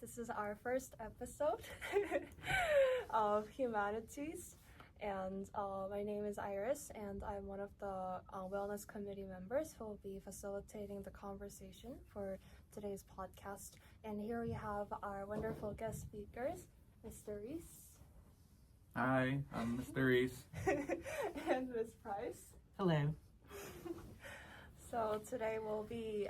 This is our first episode of Humanities, and my name is Iris, and I'm one of the Wellness Committee members who will be facilitating the conversation for today's podcast. And here we have our wonderful guest speakers, Mr. Reese. Hi, I'm Mr. Reese. And Ms. Price. Hello. So today we'll be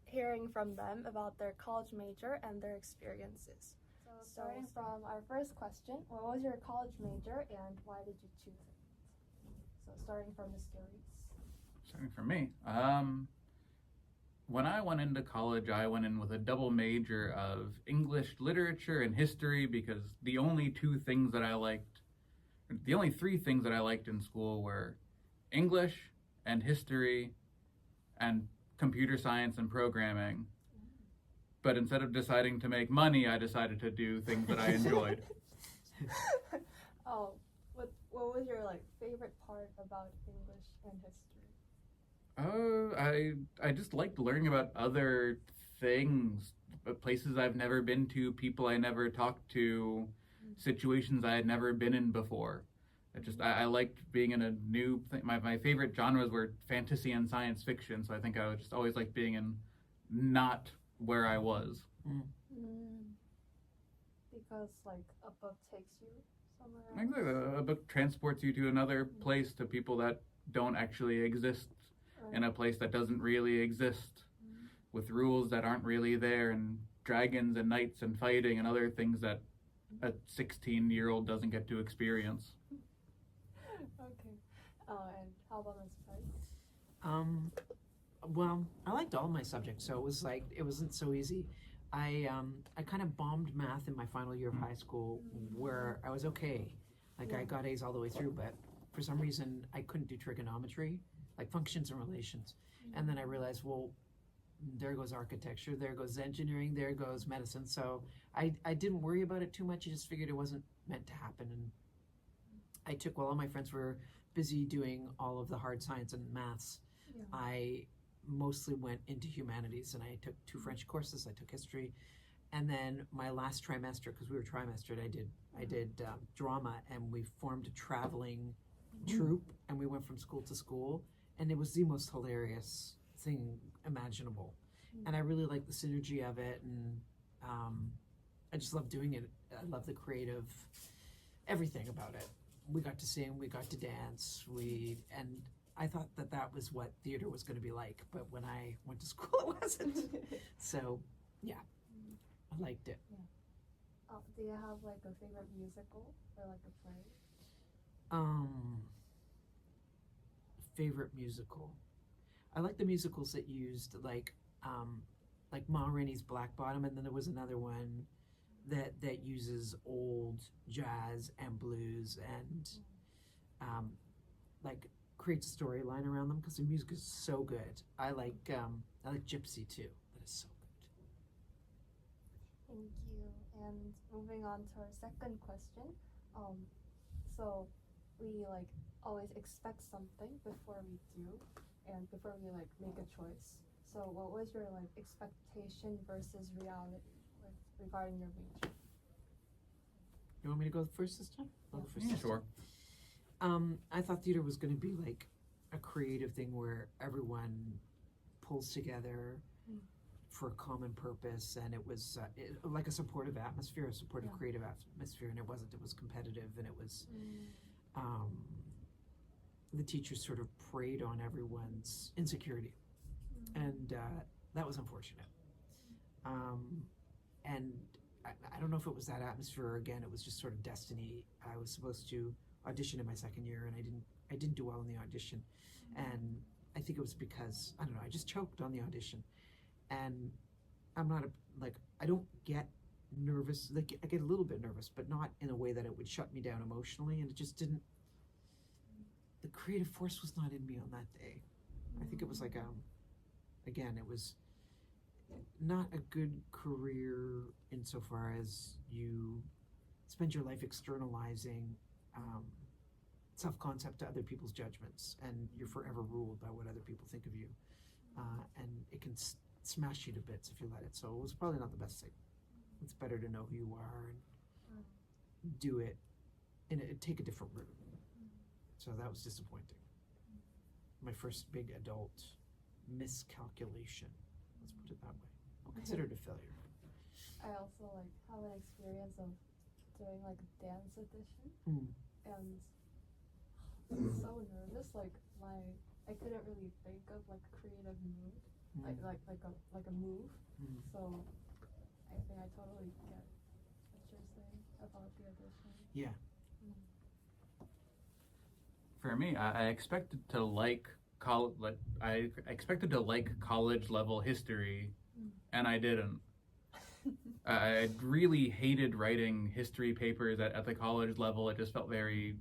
hearing from them about their college major and their experiences. So starting from our first question, what was your college major and why did you choose it? So starting from Mr. Reese. Starting from me. When I went into college, I went in with a double major of English literature and history because the only three things that I liked in school were English and history and computer science and programming. But instead of deciding to make money, I decided to do things that I enjoyed. What was your favorite part about English and history? I just liked learning about other things, places I've never been to, people I never talked to, situations I had never been in before. I liked being in a new thing. My favorite genres were fantasy and science fiction, so I think I would just always like being in not where I was. Because a book takes you somewhere else? Exactly. A book transports you to another place, to people that don't actually exist, in a place that doesn't really exist, with rules that aren't really there, and dragons and knights and fighting and other things that a 16-year-old doesn't get to experience. Okay. And how about Ms. Price? Well, I liked all my subjects, so it wasn't so easy. I kind of bombed math in my final year of high school, where I was okay. I got A's all the way through, but for some reason I couldn't do trigonometry, like functions and relations. And then I realized, well, there goes architecture, there goes engineering, there goes medicine. So I didn't worry about it too much. I just figured it wasn't meant to happen. And I took, while all my friends were busy doing all of the hard science and maths, I mostly went into humanities, and I took 2 French courses. I took history, and then my last trimester, because we were trimestered, I did drama, and we formed a traveling troupe, and we went from school to school, and it was the most hilarious thing imaginable. And I really liked the synergy of it, and I just loved doing it. I love the creative, everything about it. We got to sing, we got to dance, and I thought that was what theater was going to be like, but when I went to school, it wasn't. So, yeah, I liked it. Yeah. Do you have a favorite musical or a play? Favorite musical. I like the musicals that used like Ma Rainey's Black Bottom, and then there was another one that uses old jazz and blues and creates a storyline around them, because the music is so good. I like Gypsy too. That is so good. Thank you. And moving on to our second question. So we always expect something before we do, and before we make a choice. So what was your expectation versus reality regarding your major? You want me to go first this time? I'll go first this time. Sure. I thought theater was going to be like a creative thing where everyone pulls together for a common purpose, and it was like a supportive atmosphere, a supportive creative atmosphere, and it wasn't. It was competitive, and it was the teachers sort of preyed on everyone's insecurity, and that was unfortunate. And I don't know if it was that atmosphere, or again, it was just sort of destiny. I was supposed to audition in my second year, and I didn't do well in the audition, and I think it was because I don't know, I just choked on the audition. And I'm not I don't get nervous. I get a little bit nervous, but not in a way that it would shut me down emotionally. And it just didn't. The creative force was not in me on that day. I think it was again, it was not a good career insofar as you spend your life externalizing self-concept to other people's judgments, and you're forever ruled by what other people think of you. And it can smash you to bits if you let it. So it was probably not the best thing. It's better to know who you are and do it and take a different route. So that was disappointing. My first big adult miscalculation. Let's put it that way. I'll consider it a failure. I also like have an experience of doing like a dance audition, and I was so nervous. Like I couldn't really think of like a creative move, like a move. So I think I totally get what you're saying about the audition. Yeah. For me, I expected to like I expected to like college level history, and I didn't. I really hated writing history papers at the college level. It just felt very,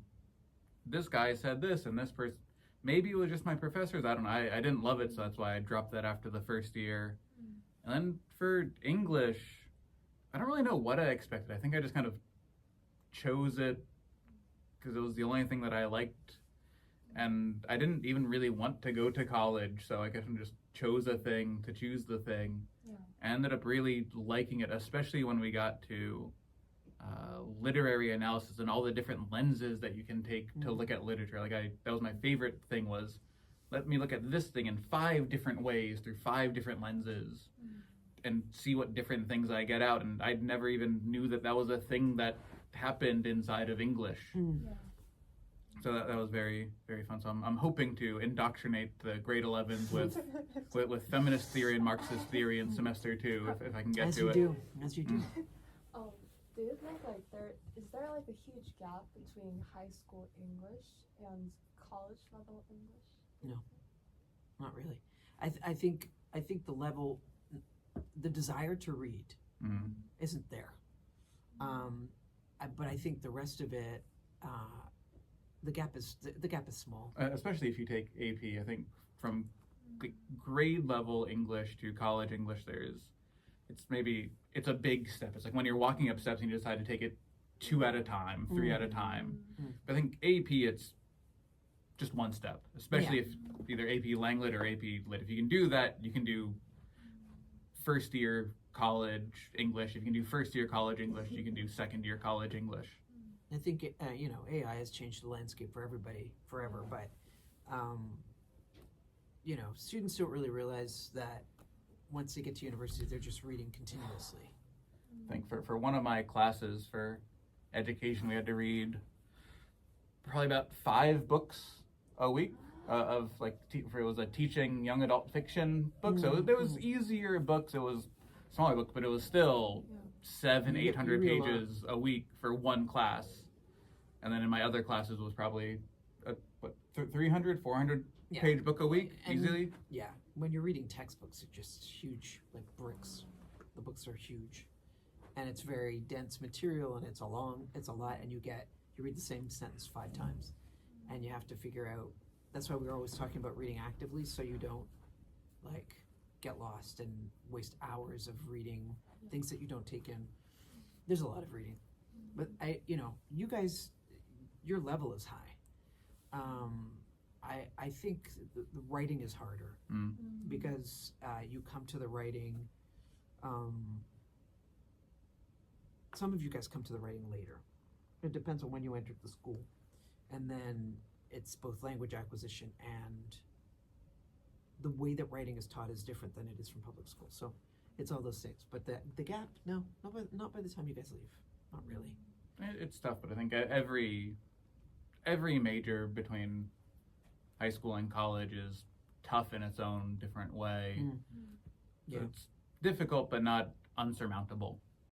this guy said this and this person, maybe it was just my professors, I don't know. I didn't love it, so that's why I dropped that after the first year. And then for English, I don't really know what I expected. I think I just kind of chose it because it was the only thing that I liked. And I didn't even really want to go to college, so I guess I just chose a thing to choose the thing. Yeah. I ended up really liking it, especially when we got to literary analysis and all the different lenses that you can take to look at literature. That was my favorite thing, was let me look at this thing in 5 different ways through 5 different lenses and see what different things I get out. And I never even knew that was a thing that happened inside of English. Yeah. So that was very, very fun. So I'm hoping to indoctrinate the grade 11s with feminist theory and Marxist theory in semester 2 if I can get to it. As you do. Do you think like is there like a huge gap between high school English and college level English? No, not really. I think the level, the desire to read isn't there. But I think the rest of it, the gap is small. Especially if you take AP. I think from grade level English to college English, it's a big step. It's like when you're walking up steps and you decide to take it 2 at a time, 3 at a time. But I think AP, it's just one step, especially if either AP Langlit or AP Lit. If you can do that, you can do first year college English. If you can do first year college English, you can do second year college English. I think AI has changed the landscape for everybody forever, but students don't really realize that once they get to university, they're just reading continuously. I think for one of my classes for education, we had to read probably about 5 books a week of it was a teaching young adult fiction book. So there was easier books. It was smaller books, but it was still 700-800 pages a week for one class. And then in my other classes was probably a 300-400 page book a week, easily. Yeah, when you're reading textbooks, it's just huge, like bricks. The books are huge, and it's very dense material, and it's a lot, and you read the same sentence 5 times, and you have to figure out. That's why we're always talking about reading actively, so you don't get lost and waste hours of reading things that you don't take in. There's a lot of reading, but you guys, your level is high. I think the writing is harder because you come to the writing. Some of you guys come to the writing later. It depends on when you entered the school, and then it's both language acquisition and the way that writing is taught is different than it is from public school. So it's all those things. But the gap, no, not by the time you guys leave. Not really. It's tough, but I think every major between high school and college is tough in its own different way. So it's difficult, but not unsurmountable.